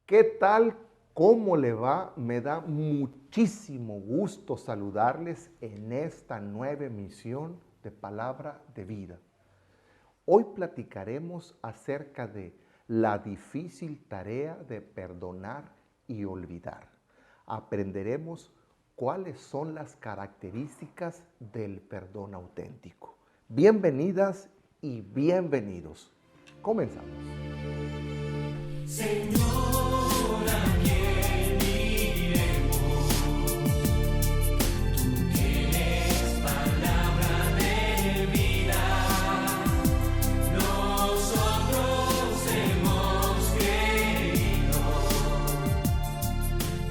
¿Qué tal? ¿Cómo le va? Me da muchísimo gusto saludarles en esta nueva emisión de Palabra de Vida. Hoy platicaremos acerca de la difícil tarea de perdonar y olvidar. Aprenderemos cuáles son las características del perdón auténtico. Bienvenidas y bienvenidos. Comenzamos. Señor, ¿a quién iremos? Tú tienes palabra de vida. Nosotros hemos creído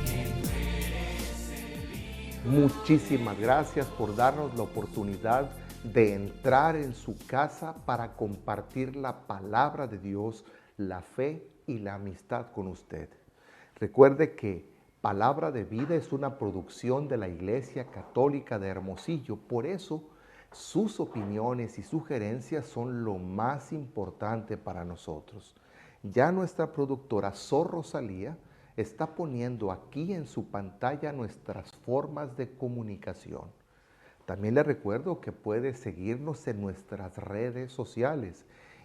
que tú eres el Hijo. Muchísimas gracias por darnos la oportunidad de entrar en su casa para compartir la palabra de Dios, la fe y la amistad con usted. Recuerde que Palabra de Vida es una producción de la Iglesia Católica de Hermosillo. Por eso, sus opiniones y sugerencias son lo más importante para nosotros. Ya nuestra productora Sor Rosalía está poniendo aquí en su pantalla nuestras formas de comunicación. También le recuerdo que puede seguirnos en nuestras redes sociales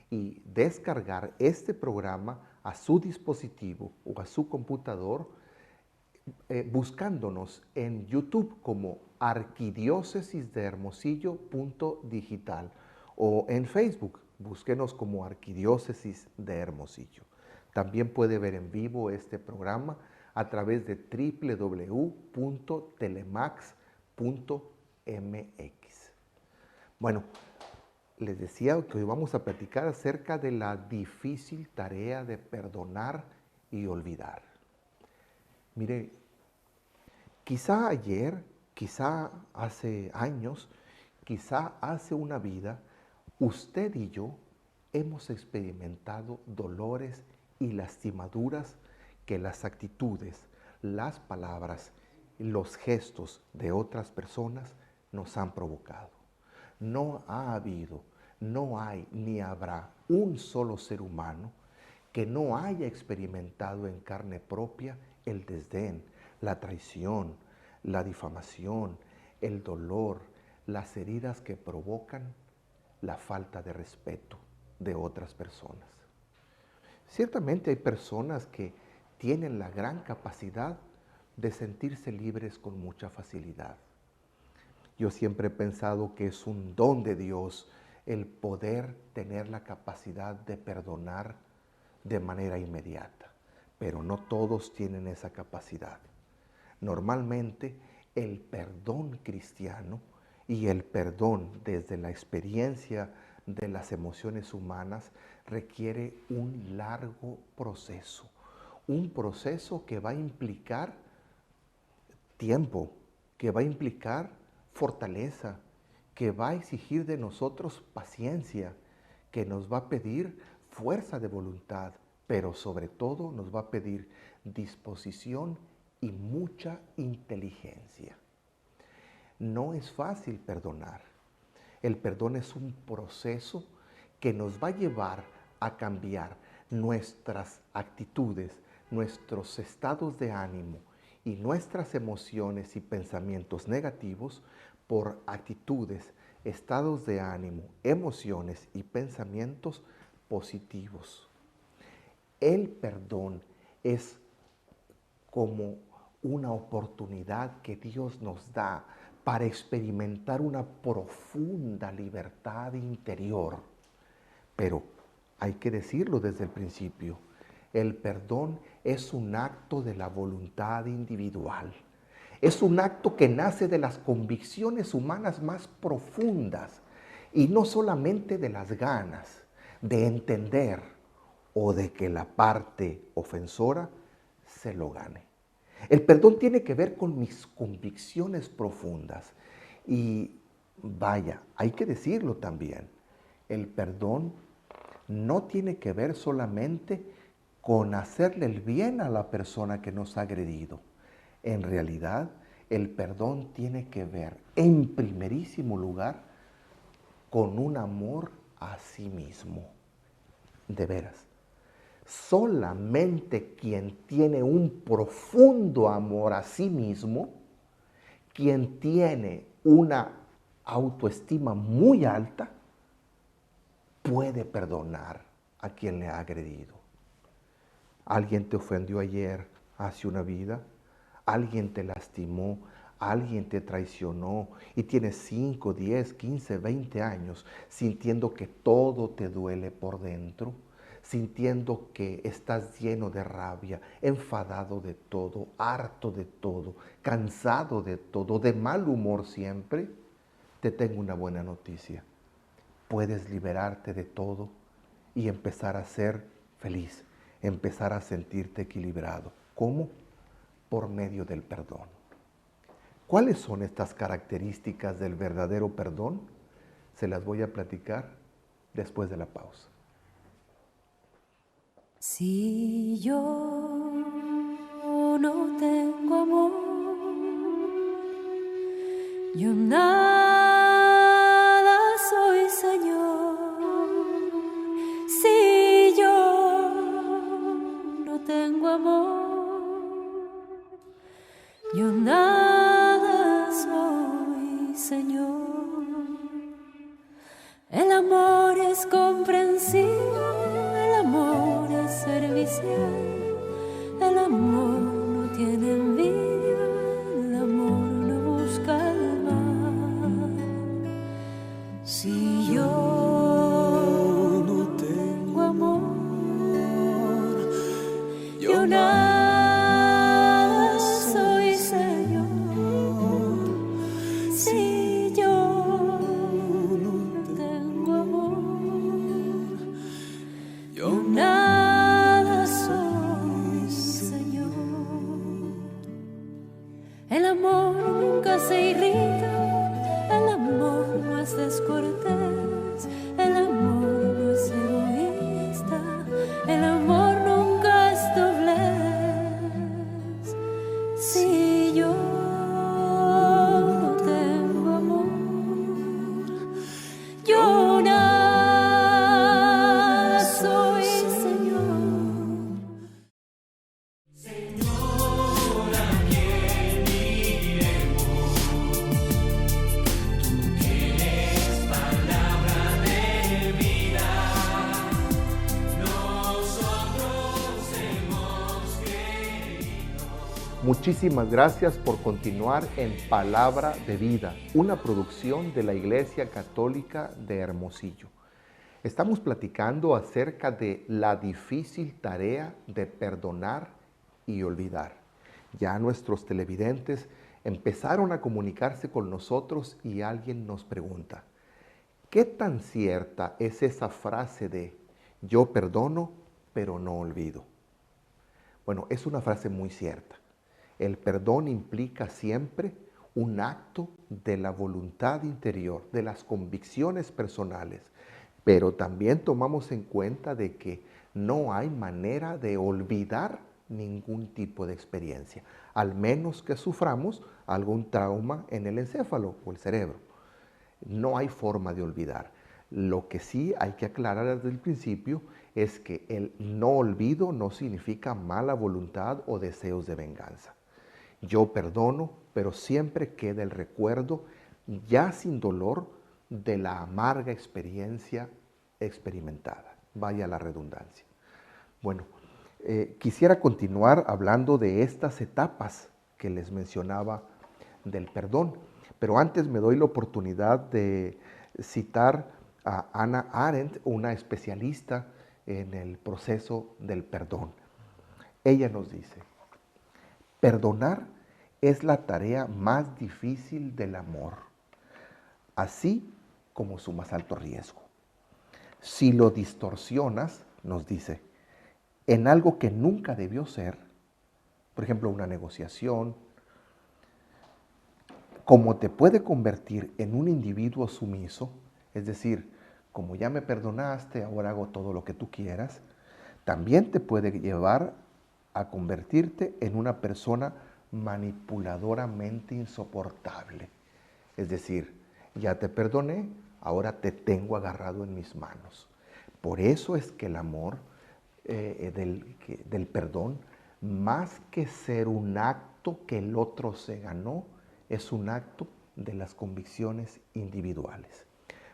y descargar este programa a su dispositivo o a su computador buscándonos en YouTube como Arquidiócesis de Hermosillo.digital o en Facebook, búsquenos como Arquidiócesis de Hermosillo. También puede ver en vivo este programa a través de www.telemax.mx. Bueno, les decía que hoy vamos a platicar acerca de la difícil tarea de perdonar y olvidar. Mire, quizá ayer, quizá hace años, quizá hace una vida, usted y yo hemos experimentado dolores y lastimaduras que las actitudes, las palabras, los gestos de otras personas nos han provocado. No ha habido, no hay ni habrá un solo ser humano que no haya experimentado en carne propia el desdén, la traición, la difamación, el dolor, las heridas que provocan la falta de respeto de otras personas. Ciertamente hay personas que tienen la gran capacidad de sentirse libres con mucha facilidad. Yo siempre he pensado que es un don de Dios el poder tener la capacidad de perdonar de manera inmediata, pero no todos tienen esa capacidad. Normalmente el perdón cristiano y el perdón desde la experiencia de las emociones humanas requiere un largo proceso, un proceso que va a implicar tiempo, que va a implicar fortaleza, que va a exigir de nosotros paciencia, que nos va a pedir fuerza de voluntad, pero sobre todo nos va a pedir disposición y mucha inteligencia. No es fácil perdonar. El perdón es un proceso que nos va a llevar a cambiar nuestras actitudes, nuestros estados de ánimo y nuestras emociones y pensamientos negativos por actitudes, estados de ánimo, emociones y pensamientos positivos. El perdón es como una oportunidad que Dios nos da para experimentar una profunda libertad interior. Pero hay que decirlo desde el principio, el perdón es un acto de la voluntad individual. Es un acto que nace de las convicciones humanas más profundas y no solamente de las ganas de entender o de que la parte ofensora se lo gane. El perdón tiene que ver con mis convicciones profundas y vaya, hay que decirlo también, el perdón no tiene que ver solamente con hacerle el bien a la persona que nos ha agredido. En realidad, el perdón tiene que ver, en primerísimo lugar, con un amor a sí mismo. De veras, Solamente quien tiene un profundo amor a sí mismo, quien tiene una autoestima muy alta, puede perdonar a quien le ha agredido. Alguien te ofendió ayer, hace una vida, alguien te lastimó, alguien te traicionó y tienes 5, 10, 15, 20 años sintiendo que todo te duele por dentro, sintiendo que estás lleno de rabia, enfadado de todo, harto de todo, cansado de todo, de mal humor siempre, te tengo una buena noticia. Puedes liberarte de todo y empezar a ser feliz, empezar a sentirte equilibrado. ¿Cómo? Por medio del perdón. ¿Cuáles son estas características del verdadero perdón? Se las voy a platicar después de la pausa. Si yo no tengo amor, yo nada soy, Señor. Si yo no tengo amor, yo nada soy, Señor. El amor es comprensivo, el amor es servicial, el amor no tiene envidia, el amor no busca el mal. Si yo no tengo amor, yo nada soy, Señor. Si yo no tengo amor, yo nada soy, Señor. El amor nunca se irrita, el amor no es descortés, el amor no es egoísta, el amor nunca es doblez. Si yo no tengo amor, yo nada soy, Señor. Señor, ¿a quién iremos? Tú tienes palabra de vida. Nosotros hemos creído. Muchísimas gracias por continuar en Palabra de Vida, una producción de la Iglesia Católica de Hermosillo. Estamos platicando acerca de la difícil tarea de perdonar y olvidar. Ya nuestros televidentes empezaron a comunicarse con nosotros y alguien nos pregunta, ¿qué tan cierta es esa frase de yo perdono, pero no olvido? Bueno, es una frase muy cierta. El perdón implica siempre un acto de la voluntad interior, de las convicciones personales, pero también tomamos en cuenta de que no hay manera de olvidar ningún tipo de experiencia, al menos que suframos algún trauma en el encéfalo o el cerebro. No hay forma de olvidar. Lo que sí hay que aclarar desde el principio es que el no olvido no significa mala voluntad o deseos de venganza. Yo perdono, pero siempre queda el recuerdo, ya sin dolor, de la amarga experiencia experimentada. Vaya la redundancia. Bueno, quisiera continuar hablando de estas etapas que les mencionaba del perdón, pero antes me doy la oportunidad de citar a Hannah Arendt, una especialista en el proceso del perdón. Ella nos dice, perdonar es la tarea más difícil del amor, así como su más alto riesgo. Si lo distorsionas, nos dice, en algo que nunca debió ser, por ejemplo, una negociación, como te puede convertir en un individuo sumiso, es decir, como ya me perdonaste, ahora hago todo lo que tú quieras, también te puede llevar a convertirte en una persona manipuladoramente insoportable. Es decir, ya te perdoné, ahora te tengo agarrado en mis manos. Por eso es que el amor del perdón, más que ser un acto que el otro se ganó, es un acto de las convicciones individuales.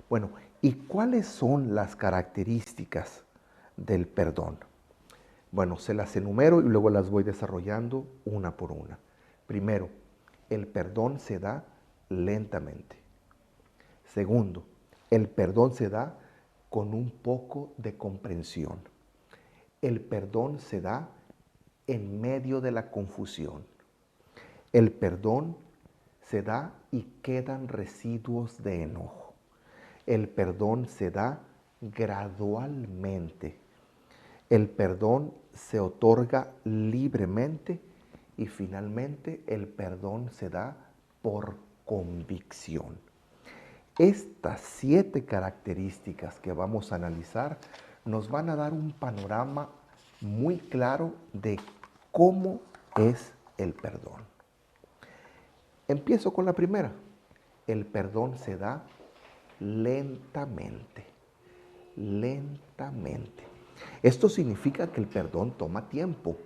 Bueno, ¿y cuáles son las características del perdón? Bueno, se las enumero y luego las voy desarrollando una por una. Primero, el perdón se da lentamente. Segundo, el perdón se da con un poco de comprensión. El perdón se da en medio de la confusión. El perdón se da y quedan residuos de enojo. El perdón se da gradualmente. El perdón se otorga libremente y finalmente el perdón se da por convicción. Estas 7 características que vamos a analizar nos van a dar un panorama muy claro de cómo es el perdón. Empiezo con la primera. El perdón se da lentamente. Lentamente. Esto significa que el perdón toma tiempo.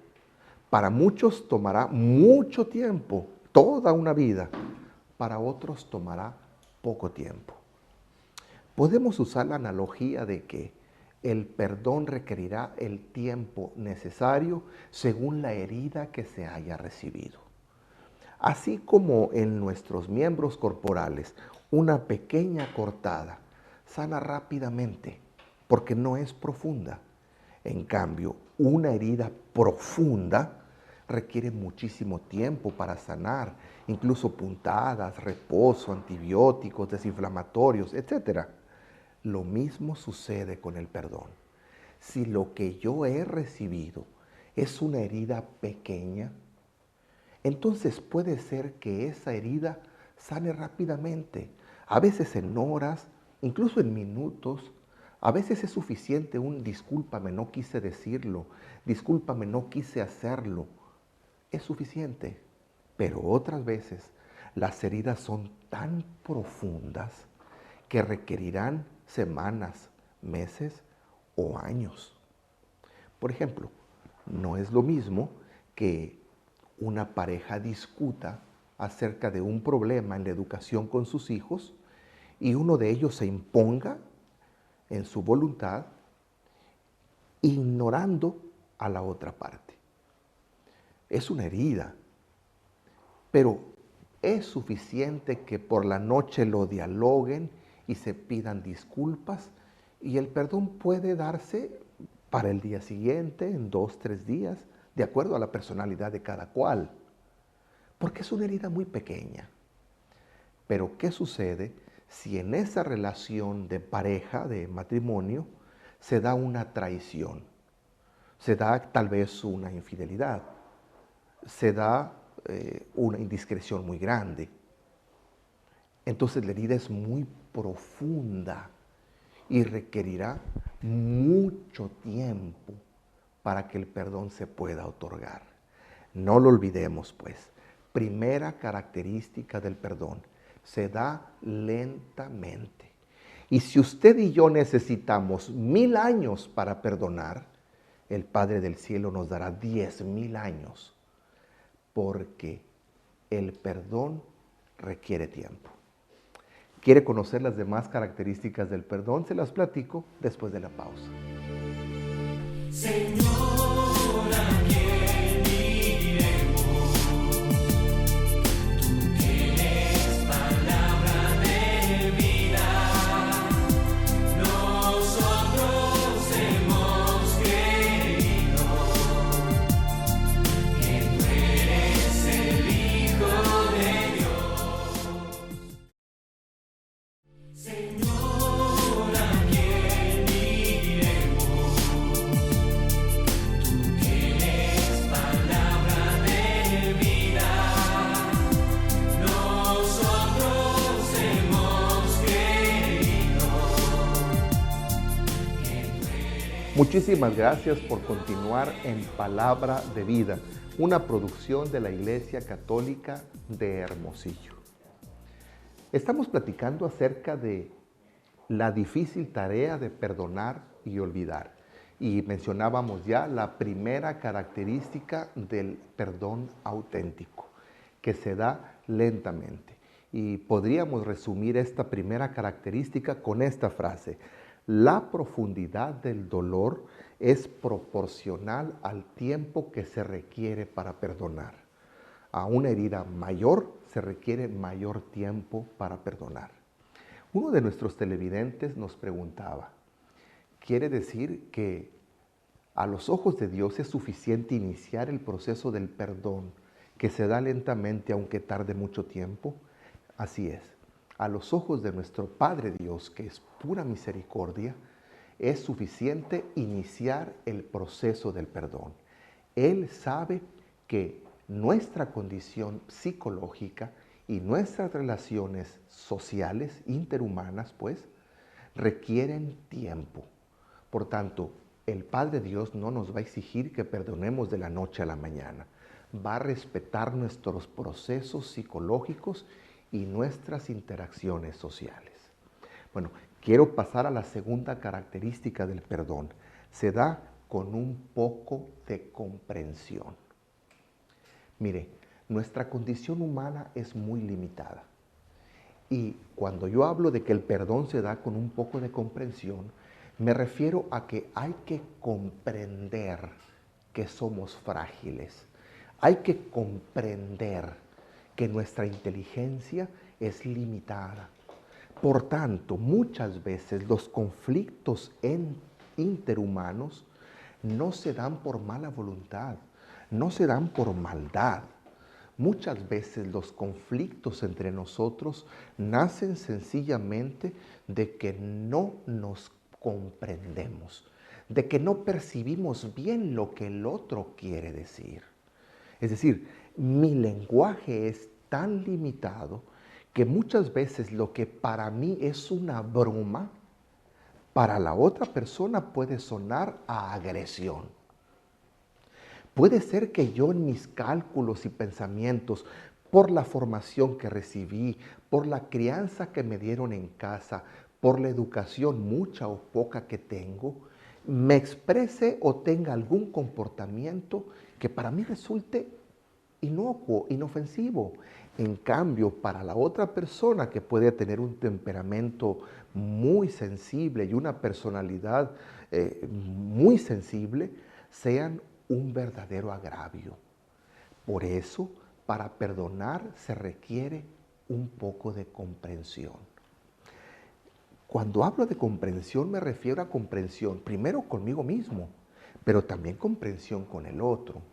Para muchos tomará mucho tiempo, toda una vida. Para otros tomará poco tiempo. Podemos usar la analogía de que el perdón requerirá el tiempo necesario según la herida que se haya recibido. Así como en nuestros miembros corporales, una pequeña cortada sana rápidamente porque no es profunda. En cambio, una herida profunda requiere muchísimo tiempo para sanar, incluso puntadas, reposo, antibióticos, desinflamatorios, etc. Lo mismo sucede con el perdón. Si lo que yo he recibido es una herida pequeña, entonces puede ser que esa herida sane rápidamente, a veces en horas, incluso en minutos. A veces es suficiente un discúlpame, no quise decirlo, discúlpame, no quise hacerlo. Es suficiente, pero otras veces las heridas son tan profundas que requerirán semanas, meses o años. Por ejemplo, no es lo mismo que una pareja discuta acerca de un problema en la educación con sus hijos y uno de ellos se imponga en su voluntad, ignorando a la otra parte. Es una herida, pero es suficiente que por la noche lo dialoguen y se pidan disculpas, y el perdón puede darse para el día siguiente, en 2, 3 días, de acuerdo a la personalidad de cada cual, porque es una herida muy pequeña. Pero ¿qué sucede si en esa relación de pareja, de matrimonio, se da una traición? Se da tal vez una infidelidad, se da una indiscreción muy grande. Entonces la herida es muy profunda y requerirá mucho tiempo para que el perdón se pueda otorgar. No lo olvidemos, pues. Primera característica del perdón: se da lentamente. Y si usted y yo necesitamos 1000 años para perdonar, el Padre del Cielo nos dará 10,000 años, porque el perdón requiere tiempo. ¿Quiere conocer las demás características del perdón? Se las platico después de la pausa. Señor, ¿a quién iremos? Tú tienes palabra de vida. Nosotros hemos creído que tú eres el Hijo de Dios. Señor, ¿a quién iremos? Tú tienes palabra de vida. Nosotros hemos creído que tú eres. Muchísimas gracias por continuar en Palabra de Vida, una producción de la Iglesia Católica de Hermosillo. Estamos platicando acerca de la difícil tarea de perdonar y olvidar. Y mencionábamos ya la primera característica del perdón auténtico, que se da lentamente. Y podríamos resumir esta primera característica con esta frase: la profundidad del dolor es proporcional al tiempo que se requiere para perdonar. A una herida mayor se requiere mayor tiempo para perdonar. Uno de nuestros televidentes nos preguntaba: ¿quiere decir que a los ojos de Dios es suficiente iniciar el proceso del perdón, que se da lentamente aunque tarde mucho tiempo? Así es. A los ojos de nuestro Padre Dios, que es pura misericordia, es suficiente iniciar el proceso del perdón. Él sabe que nuestra condición psicológica y nuestras relaciones sociales, interhumanas, pues, requieren tiempo. Por tanto, el Padre Dios no nos va a exigir que perdonemos de la noche a la mañana. Va a respetar nuestros procesos psicológicos y nuestras interacciones sociales. Bueno, quiero pasar a la segunda característica del perdón. Se da con un poco de comprensión. Mire, nuestra condición humana es muy limitada. Y cuando yo hablo de que el perdón se da con un poco de comprensión, me refiero a que hay que comprender que somos frágiles. Hay que comprender que nuestra inteligencia es limitada. Por tanto, muchas veces los conflictos interhumanos no se dan por mala voluntad, no se dan por maldad. Muchas veces los conflictos entre nosotros nacen sencillamente de que no nos comprendemos, de que no percibimos bien lo que el otro quiere decir. Es decir, mi lenguaje es tan limitado que muchas veces lo que para mí es una broma, para la otra persona puede sonar a agresión. Puede ser que yo en mis cálculos y pensamientos, por la formación que recibí, por la crianza que me dieron en casa, por la educación mucha o poca que tengo, me exprese o tenga algún comportamiento que para mí resulte inocuo, inofensivo. En cambio, para la otra persona que puede tener un temperamento muy sensible y una personalidad muy sensible, sean un verdadero agravio. Por eso, para perdonar se requiere un poco de comprensión. Cuando hablo de comprensión me refiero a comprensión primero conmigo mismo, pero también comprensión con el otro.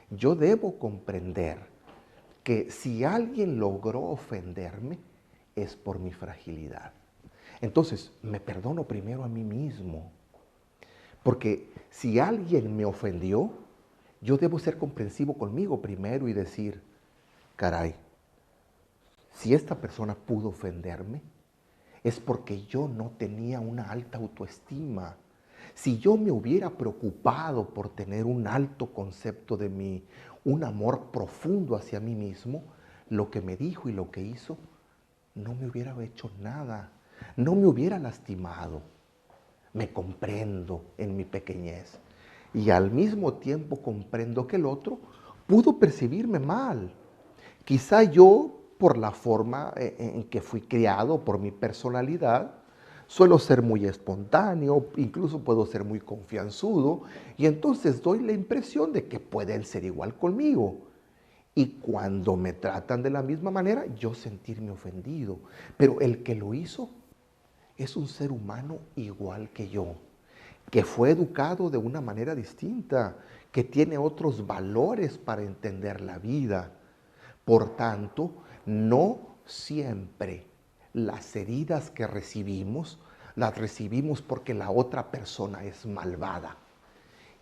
Yo debo comprender que si alguien logró ofenderme es por mi fragilidad. Entonces, me perdono primero a mí mismo. Porque si alguien me ofendió, yo debo ser comprensivo conmigo primero y decir: caray, si esta persona pudo ofenderme, es porque yo no tenía una alta autoestima. Si yo me hubiera preocupado por tener un alto concepto de mí, un amor profundo hacia mí mismo, lo que me dijo y lo que hizo no me hubiera hecho nada, no me hubiera lastimado. Me comprendo en mi pequeñez y al mismo tiempo comprendo que el otro pudo percibirme mal. Quizá yo, por la forma en que fui criado, por mi personalidad, suelo ser muy espontáneo, incluso puedo ser muy confianzudo, y entonces doy la impresión de que pueden ser igual conmigo. Y cuando me tratan de la misma manera, yo sentirme ofendido. Pero el que lo hizo es un ser humano igual que yo, que fue educado de una manera distinta, que tiene otros valores para entender la vida. Por tanto, no siempre las heridas que recibimos, las recibimos porque la otra persona es malvada.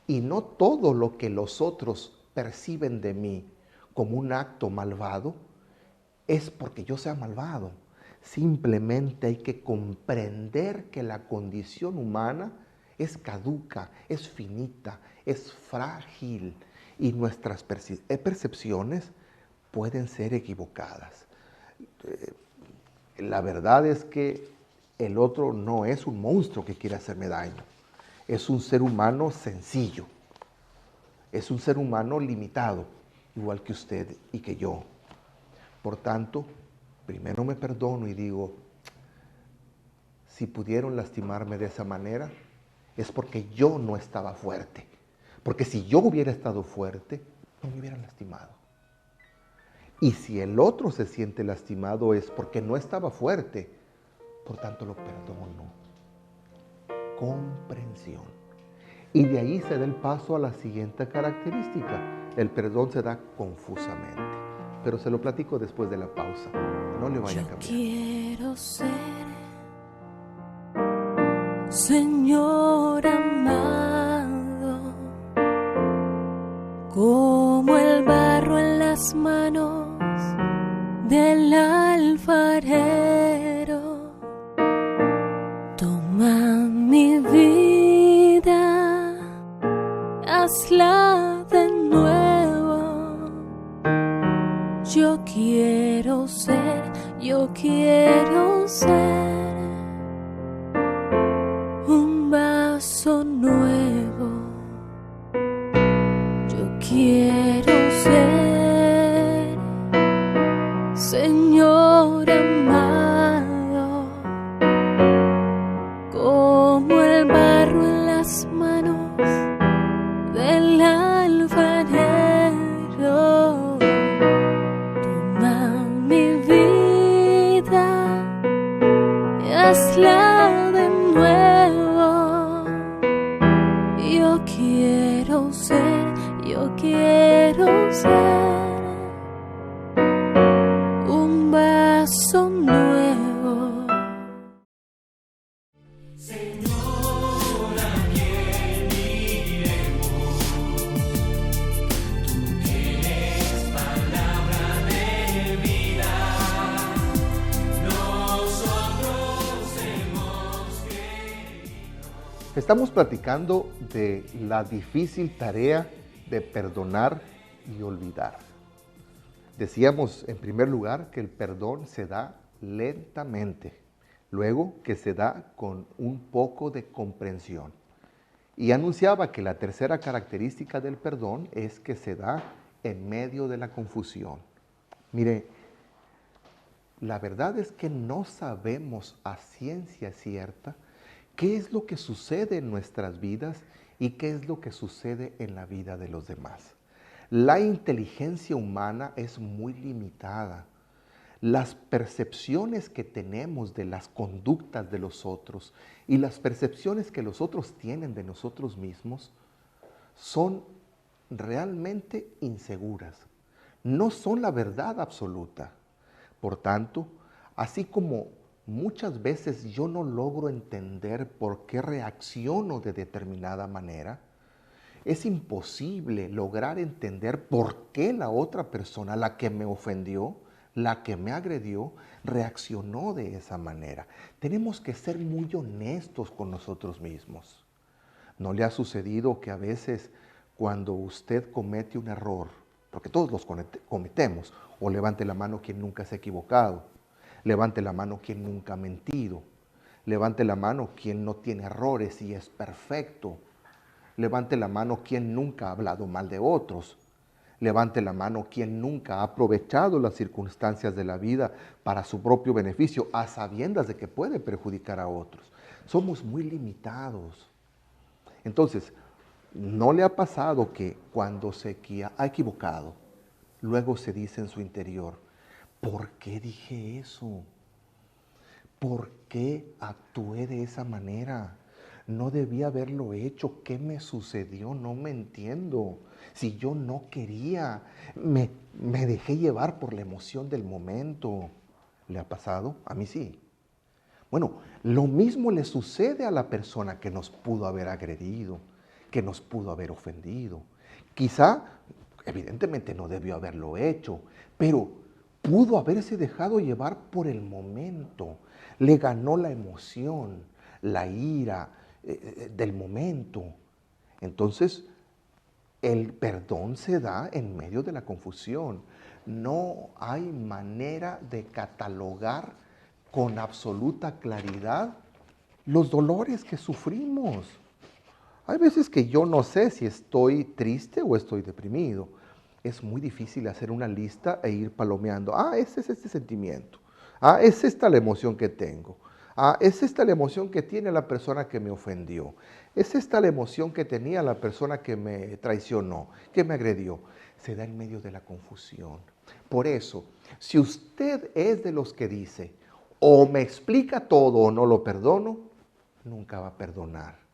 Y no todo lo que los otros perciben de mí como un acto malvado es porque yo sea malvado. Simplemente hay que comprender que la condición humana es caduca, es finita, es frágil y nuestras percepciones pueden ser equivocadas. La verdad es que el otro no es un monstruo que quiere hacerme daño. es un ser humano sencillo, es un ser humano limitado, igual que usted y que yo. Por tanto, primero me perdono y digo, si pudieron lastimarme de esa manera, es porque yo no estaba fuerte. Porque si yo hubiera estado fuerte, no me hubieran lastimado. Y si el otro se siente lastimado es porque no estaba fuerte. Por tanto, lo perdono. Comprensión. Y de ahí se da el paso a la siguiente característica. El perdón se da confusamente. Pero se lo platico después de la pausa. No le vaya a Yo cambiar. quiero ser Señor amado, como el barro en las manos del alfarero. Toma mi vida, hazla de nuevo. Yo quiero ser un vaso nuevo. Yo quiero ser Señor amado, como el barro en las manos del alfarero. Toma mi vida y hazla de nuevo. Yo quiero ser un vaso nuevo. Estamos platicando de la difícil tarea de perdonar y olvidar. Decíamos en primer lugar que el perdón se da lentamente, luego que se da con un poco de comprensión. Y anunciaba que la tercera característica del perdón es que se da en medio de la confusión. Mire, la verdad es que no sabemos a ciencia cierta qué es lo que sucede en nuestras vidas y qué es lo que sucede en la vida de los demás. La inteligencia humana es muy limitada. Las percepciones que tenemos de las conductas de los otros y las percepciones que los otros tienen de nosotros mismos son realmente inseguras. No son la verdad absoluta. Por tanto, así como muchas veces yo no logro entender por qué reacciono de determinada manera, es imposible lograr entender por qué la otra persona, la que me ofendió, la que me agredió, reaccionó de esa manera. Tenemos que ser muy honestos con nosotros mismos. ¿No le ha sucedido que a veces cuando usted comete un error, porque todos los cometemos, o levante la mano quien nunca se ha equivocado, levante la mano quien nunca ha mentido, levante la mano quien no tiene errores y es perfecto, levante la mano quien nunca ha hablado mal de otros, levante la mano quien nunca ha aprovechado las circunstancias de la vida para su propio beneficio, a sabiendas de que puede perjudicar a otros. Somos muy limitados. Entonces, ¿no le ha pasado que cuando se ha equivocado, luego se dice en su interior, ¿por qué dije eso? ¿Por qué actué de esa manera? No debía haberlo hecho. ¿Qué me sucedió? No me entiendo. Si yo no quería, me dejé llevar por la emoción del momento. ¿Le ha pasado? A mí sí. Bueno, lo mismo le sucede a la persona que nos pudo haber agredido, que nos pudo haber ofendido. Quizá, evidentemente no debió haberlo hecho, pero pudo haberse dejado llevar por el momento. Le ganó la emoción, la ira del momento. Entonces, el perdón se da en medio de la confusión. No hay manera de catalogar con absoluta claridad los dolores que sufrimos. Hay veces que yo no sé si estoy triste o estoy deprimido. Es muy difícil hacer una lista e ir palomeando. Ah, ese es este sentimiento. Ah, es esta la emoción que tengo. Ah, es esta la emoción que tiene la persona que me ofendió. Es esta la emoción que tenía la persona que me traicionó, que me agredió. Se da en medio de la confusión. Por eso, si usted es de los que dice, o me explica todo o no lo perdono, nunca va a perdonar.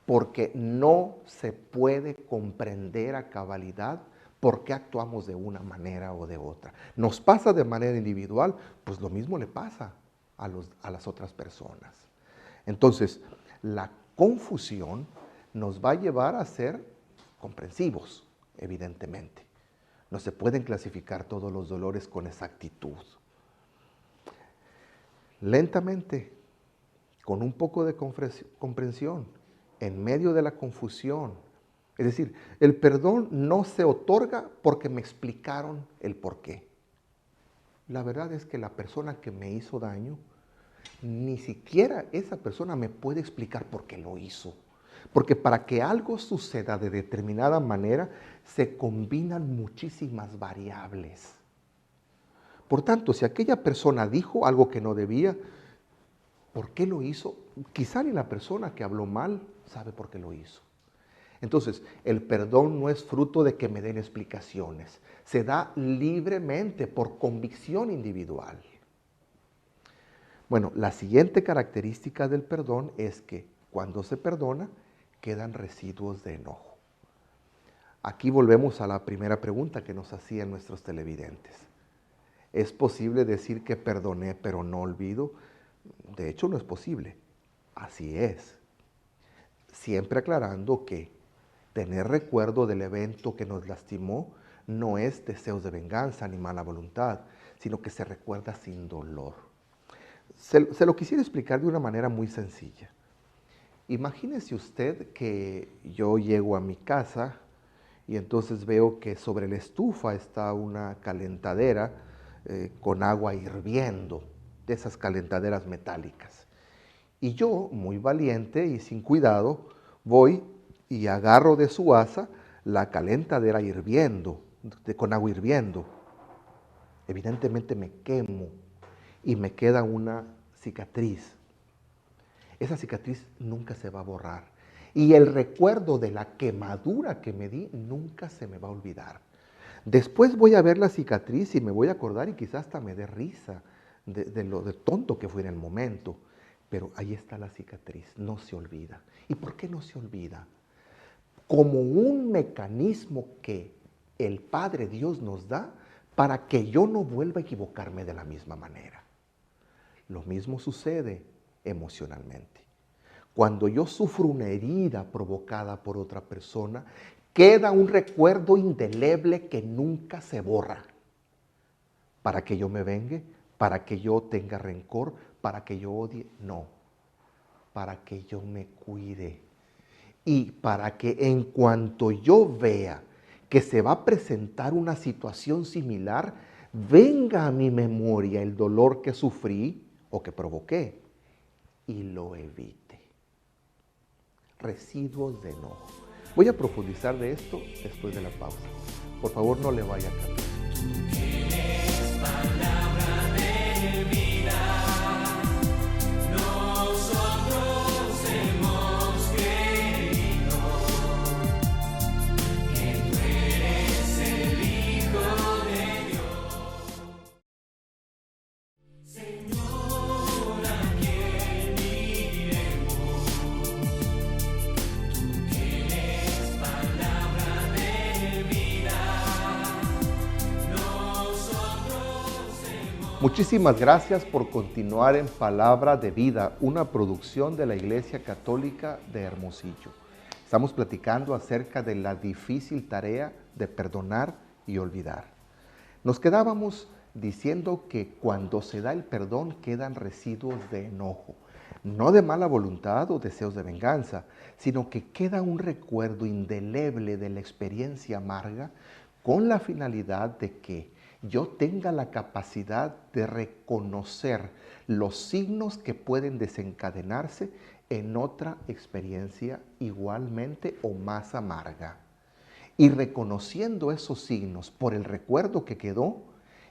Porque no se puede comprender a cabalidad por qué actuamos de una manera o de otra. Nos pasa de manera individual, pues lo mismo le pasa a las otras personas. Entonces, la confusión nos va a llevar a ser comprensivos, evidentemente. No se pueden clasificar todos los dolores con exactitud. Lentamente, con un poco de comprensión, en medio de la confusión. Es decir, el perdón no se otorga porque me explicaron el por qué. La verdad es que la persona que me hizo daño, ni siquiera esa persona me puede explicar por qué lo hizo. Porque para que algo suceda de determinada manera, se combinan muchísimas variables. Por tanto, si aquella persona dijo algo que no debía, ¿por qué lo hizo? Quizá ni la persona que habló mal sabe por qué lo hizo. Entonces, el perdón no es fruto de que me den explicaciones. Se da libremente por convicción individual. Bueno, la siguiente característica del perdón es que cuando se perdona, quedan residuos de enojo. Aquí volvemos a la primera pregunta que nos hacían nuestros televidentes. ¿Es posible decir que perdoné pero no olvido? De hecho, no es posible. Así es. Siempre aclarando que tener recuerdo del evento que nos lastimó no es deseos de venganza ni mala voluntad, sino que se recuerda sin dolor. Se lo quisiera explicar de una manera muy sencilla. Imagínese usted que yo llego a mi casa y entonces veo que sobre la estufa está una calentadera con agua hirviendo, de esas calentaderas metálicas. Y yo, muy valiente y sin cuidado, voy y agarro de su asa la calentadera hirviendo, con agua hirviendo. Evidentemente me quemo y me queda una cicatriz. Esa cicatriz nunca se va a borrar. Y el recuerdo de la quemadura que me di nunca se me va a olvidar. Después voy a ver la cicatriz y me voy a acordar y quizás hasta me dé risa de lo de tonto que fue en el momento. Pero ahí está la cicatriz, no se olvida. ¿Y por qué no se olvida? Como un mecanismo que el Padre Dios nos da para que yo no vuelva a equivocarme de la misma manera. Lo mismo sucede emocionalmente. Cuando yo sufro una herida provocada por otra persona, queda un recuerdo indeleble que nunca se borra. ¿Para que yo me vengue? ¿Para que yo tenga rencor? ¿Para que yo odie? No. Para que yo me cuide. Y para que en cuanto yo vea que se va a presentar una situación similar, venga a mi memoria el dolor que sufrí o que provoqué y lo evite. Residuos de enojo. Voy a profundizar de esto después de la pausa. Por favor, no le vaya a cambiar. Nosotros hemos creído que tú eres el Hijo de Dios. Señor, ¿a quién iremos? Tú tienes palabra de vida. Nosotros hemos... Muchísimas gracias por continuar en Palabra de Vida, una producción de la Iglesia Católica de Hermosillo. Estamos platicando acerca de la difícil tarea de perdonar y olvidar. Nos quedábamos diciendo que cuando se da el perdón quedan residuos de enojo, no de mala voluntad o deseos de venganza, sino que queda un recuerdo indeleble de la experiencia amarga con la finalidad de que yo tenga la capacidad de reconocer los signos que pueden desencadenarse en otra experiencia igualmente o más amarga. Y reconociendo esos signos por el recuerdo que quedó,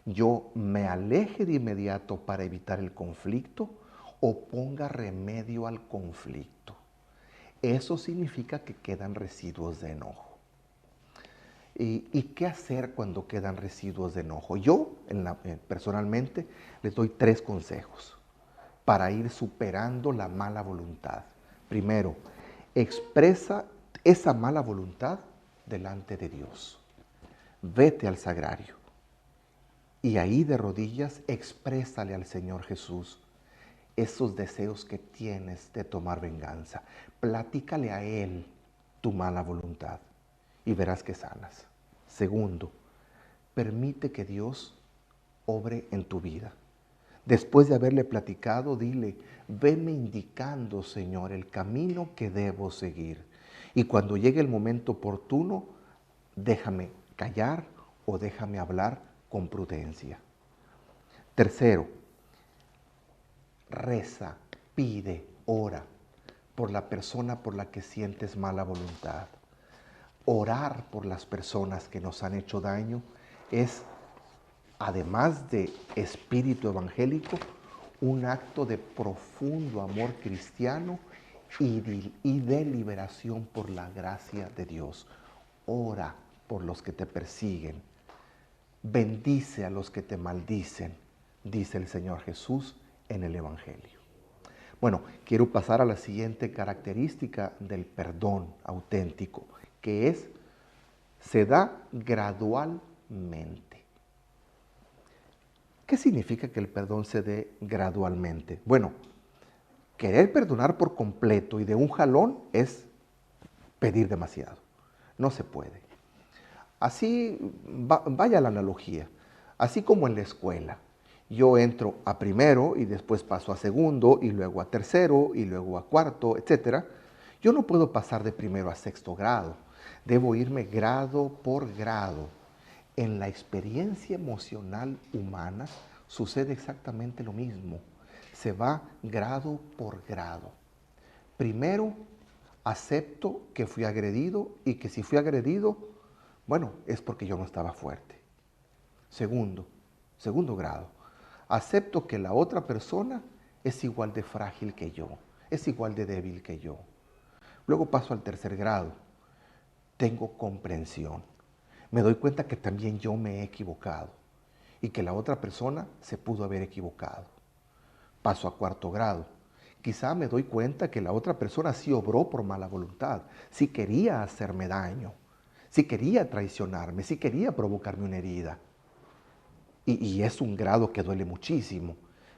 yo me aleje de inmediato para evitar el conflicto o ponga remedio al conflicto. Eso significa que quedan residuos de enojo. ¿Y qué hacer cuando quedan residuos de enojo? Yo, personalmente, les doy 3 consejos para ir superando la mala voluntad. Primero, expresa esa mala voluntad delante de Dios. Vete al sagrario y ahí de rodillas exprésale al Señor Jesús esos deseos que tienes de tomar venganza. Platícale a Él tu mala voluntad y verás que sanas. Segundo, permite que Dios obre en tu vida. Después de haberle platicado, dile, venme indicando, Señor, el camino que debo seguir. Y cuando llegue el momento oportuno, déjame callar o déjame hablar con prudencia. Tercero, reza, pide, ora por la persona por la que sientes mala voluntad. Orar por las personas que nos han hecho daño es, además de espíritu evangélico, un acto de profundo amor cristiano y de liberación por la gracia de Dios. Ora por los que te persiguen. Bendice a los que te maldicen, dice el Señor Jesús en el Evangelio. Bueno, quiero pasar a la siguiente característica del perdón auténtico, que es, se da gradualmente. ¿Qué significa que el perdón se dé gradualmente? Bueno, querer perdonar por completo y de un jalón es pedir demasiado. No se puede. Así, vaya la analogía, así como en la escuela. Yo entro a primero y después paso a segundo y luego a tercero y luego a cuarto, etc. Yo no puedo pasar de primero a sexto grado. Debo irme grado por grado. En la experiencia emocional humana sucede exactamente lo mismo. Se va grado por grado. Primero, acepto que fui agredido y que si fui agredido, bueno, es porque yo no estaba fuerte. Segundo grado, acepto que la otra persona es igual de frágil que yo, es igual de débil que yo. Luego paso al tercer grado, tengo comprensión. Me doy cuenta que también yo me he equivocado y que la otra persona se pudo haber equivocado. Paso a cuarto grado. Quizá me doy cuenta que la otra persona sí obró por mala voluntad, sí quería hacerme daño, sí quería traicionarme, sí quería provocarme una herida. Y es un grado que duele muchísimo,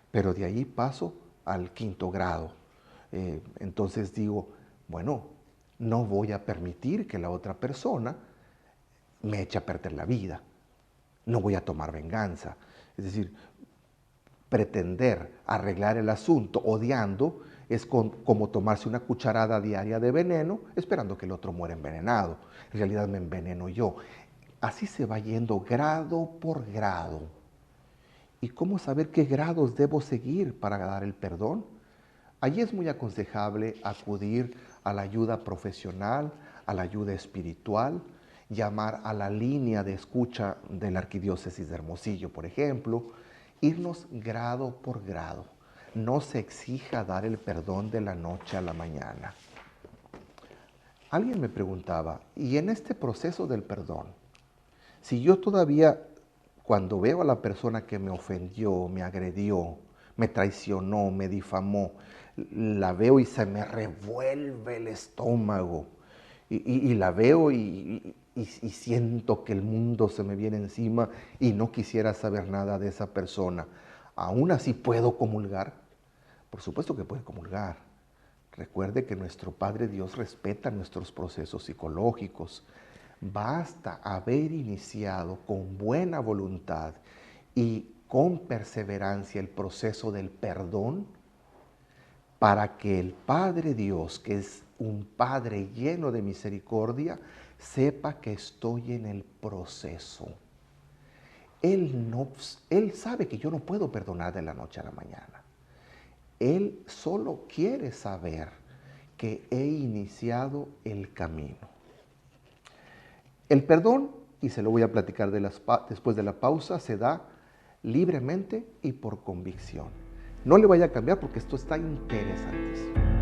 pero de ahí paso al quinto grado. Entonces digo, bueno, no voy a permitir que la otra persona me eche a perder la vida. No voy a tomar venganza. Es decir, pretender arreglar el asunto odiando es como tomarse una cucharada diaria de veneno esperando que el otro muera envenenado. En realidad me enveneno yo. Así se va yendo grado por grado. ¿Y cómo saber qué grados debo seguir para dar el perdón? Allí es muy aconsejable acudir a la ayuda profesional, a la ayuda espiritual, llamar a la línea de escucha de la Arquidiócesis de Hermosillo, por ejemplo, irnos grado por grado. No se exija dar el perdón de la noche a la mañana. Alguien me preguntaba, ¿y en este proceso del perdón, si yo todavía, cuando veo a la persona que me ofendió, me agredió, me traicionó, me difamó, la veo y se me revuelve el estómago, y la veo y siento que el mundo se me viene encima y no quisiera saber nada de esa persona, ¿aún así puedo comulgar? Por supuesto que puede comulgar. Recuerde que nuestro Padre Dios respeta nuestros procesos psicológicos. Basta haber iniciado con buena voluntad y con perseverancia el proceso del perdón para que el Padre Dios, que es un Padre lleno de misericordia, sepa que estoy en el proceso. Él sabe que yo no puedo perdonar de la noche a la mañana. Él solo quiere saber que he iniciado el camino. El perdón, y se lo voy a platicar después de la pausa, se da libremente y por convicción. No le vaya a cambiar porque esto está interesantísimo.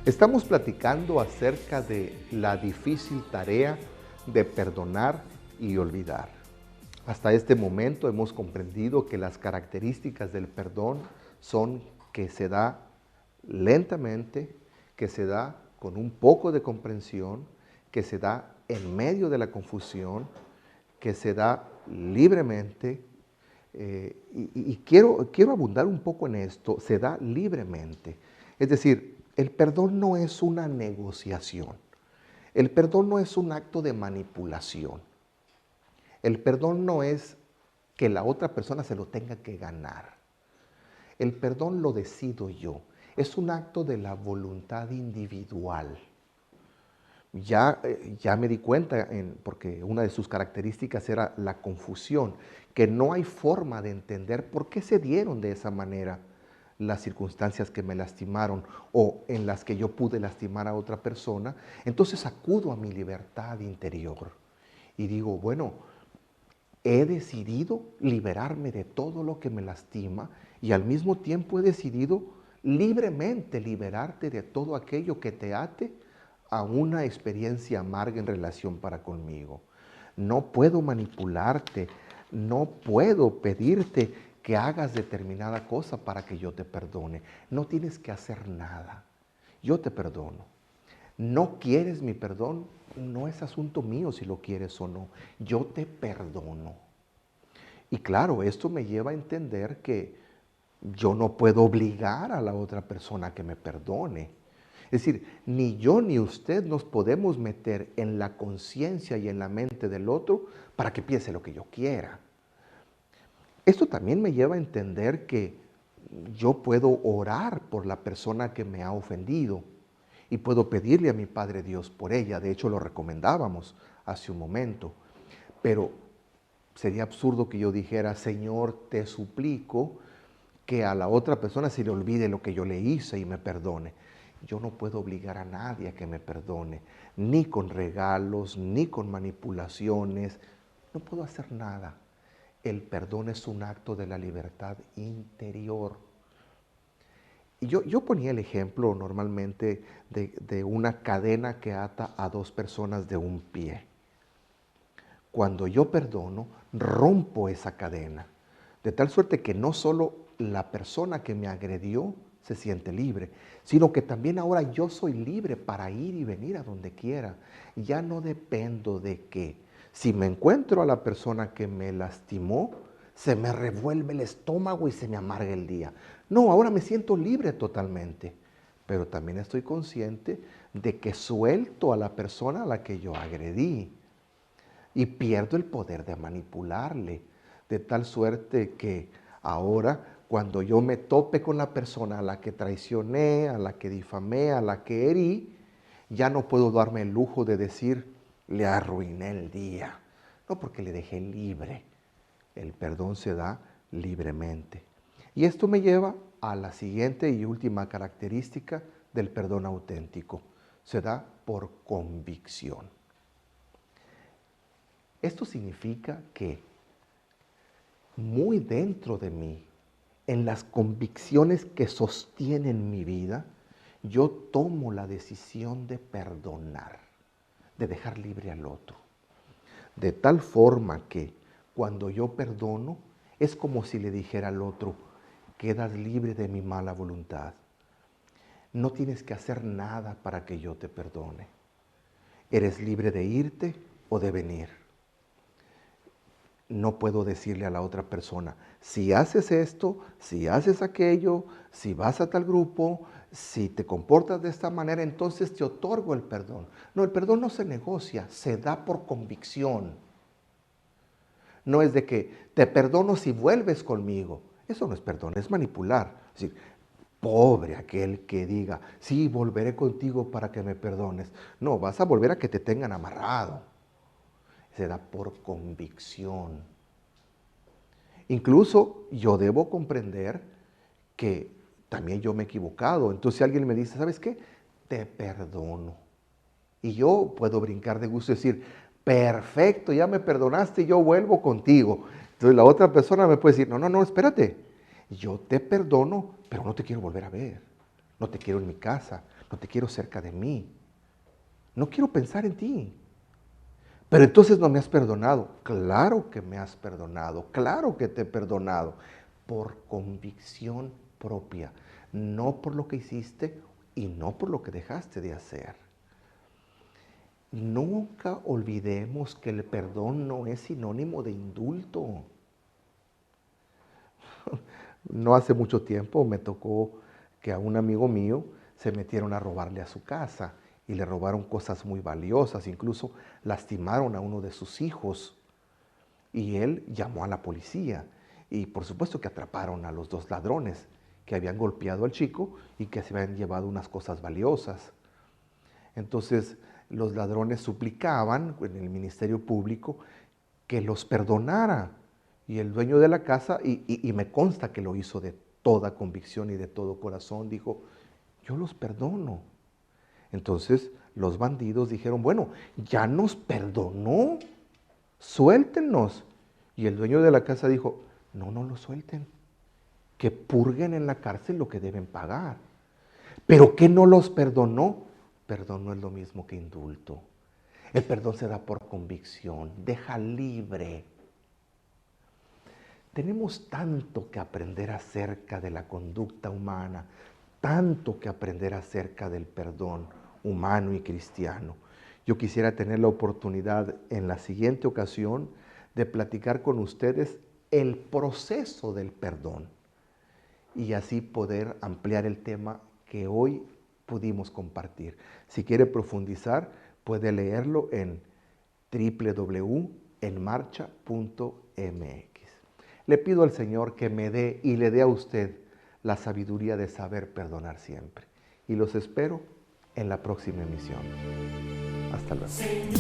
Estamos platicando acerca de la difícil tarea de perdonar y olvidar. Hasta este momento hemos comprendido que las características del perdón son que se da lentamente, que se da con un poco de comprensión, que se da en medio de la confusión, que se da libremente. Quiero abundar un poco en esto, se da libremente. Es decir, el perdón no es una negociación. El perdón no es un acto de manipulación. El perdón no es que la otra persona se lo tenga que ganar. El perdón lo decido yo. Es un acto de la voluntad individual. Ya me di cuenta, porque una de sus características era la confusión, que no hay forma de entender por qué se dieron de esa manera las circunstancias que me lastimaron o en las que yo pude lastimar a otra persona. Entonces acudo a mi libertad interior y digo, bueno, he decidido liberarme de todo lo que me lastima y al mismo tiempo he decidido libremente liberarte de todo aquello que te ate a una experiencia amarga en relación para conmigo. No puedo manipularte, no puedo pedirte que hagas determinada cosa para que yo te perdone. No tienes que hacer nada. Yo te perdono. No quieres mi perdón, no es asunto mío si lo quieres o no. Yo te perdono. Y claro, esto me lleva a entender que yo no puedo obligar a la otra persona a que me perdone. Es decir, ni yo ni usted nos podemos meter en la conciencia y en la mente del otro para que piense lo que yo quiera. Esto también me lleva a entender que yo puedo orar por la persona que me ha ofendido y puedo pedirle a mi Padre Dios por ella. De hecho, lo recomendábamos hace un momento. Pero sería absurdo que yo dijera, Señor, te suplico que a la otra persona se le olvide lo que yo le hice y me perdone. Yo no puedo obligar a nadie a que me perdone, ni con regalos, ni con manipulaciones. No puedo hacer nada. El perdón es un acto de la libertad interior. Y yo ponía el ejemplo normalmente de una cadena que ata a dos personas de un pie. Cuando yo perdono, rompo esa cadena, de tal suerte que no solo la persona que me agredió se siente libre, sino que también ahora yo soy libre para ir y venir a donde quiera. Ya no dependo de que si me encuentro a la persona que me lastimó, se me revuelve el estómago y se me amarga el día. No, ahora me siento libre totalmente, pero también estoy consciente de que suelto a la persona a la que yo agredí y pierdo el poder de manipularle, de tal suerte que ahora cuando yo me tope con la persona a la que traicioné, a la que difamé, a la que herí, ya no puedo darme el lujo de decir, le arruiné el día. No, porque le dejé libre. El perdón se da libremente. Y esto me lleva a la siguiente y última característica del perdón auténtico. Se da por convicción. Esto significa que muy dentro de mí, en las convicciones que sostienen mi vida, yo tomo la decisión de perdonar, de dejar libre al otro. De tal forma que cuando yo perdono, es como si le dijera al otro, quedas libre de mi mala voluntad. No tienes que hacer nada para que yo te perdone. Eres libre de irte o de venir. No puedo decirle a la otra persona, si haces esto, si haces aquello, si vas a tal grupo, si te comportas de esta manera, entonces te otorgo el perdón. No, el perdón no se negocia, se da por convicción. No es de que te perdono si vuelves conmigo. Eso no es perdón, es manipular. Es decir, pobre aquel que diga, sí, volveré contigo para que me perdones. No, vas a volver a que te tengan amarrado. Se da por convicción. Incluso yo debo comprender que también yo me he equivocado. Entonces alguien me dice, ¿sabes qué? Te perdono. Y yo puedo brincar de gusto y decir, perfecto, ya me perdonaste, yo vuelvo contigo. Entonces la otra persona me puede decir, no, espérate. Yo te perdono, pero no te quiero volver a ver. No te quiero en mi casa, no te quiero cerca de mí. No quiero pensar en ti. Pero entonces no me has perdonado. Claro que me has perdonado, claro que te he perdonado. Por convicción propia, no por lo que hiciste y no por lo que dejaste de hacer. Nunca olvidemos que el perdón no es sinónimo de indulto. No hace mucho tiempo me tocó que a un amigo mío se metieron a robarle a su casa y le robaron cosas muy valiosas, incluso lastimaron a uno de sus hijos. Y él llamó a la policía y por supuesto que atraparon a los 2 ladrones que habían golpeado al chico y que se habían llevado unas cosas valiosas. Entonces los ladrones suplicaban en el Ministerio Público que los perdonara. Y el dueño de la casa, y me consta que lo hizo de toda convicción y de todo corazón, dijo, yo los perdono. Entonces los bandidos dijeron, bueno, ya nos perdonó, suéltenos. Y el dueño de la casa dijo, no lo suelten, que purguen en la cárcel lo que deben pagar. ¿Pero qué no los perdonó? Perdón no es lo mismo que indulto. El perdón se da por convicción, deja libre. Tenemos tanto que aprender acerca de la conducta humana, tanto que aprender acerca del perdón humano y cristiano. Yo quisiera tener la oportunidad en la siguiente ocasión de platicar con ustedes el proceso del perdón y así poder ampliar el tema que hoy pudimos compartir. Si quiere profundizar, puede leerlo en www.enmarcha.mx. Le pido al Señor que me dé y le dé a usted la sabiduría de saber perdonar siempre. Y los espero en la próxima emisión. Hasta luego. Señor,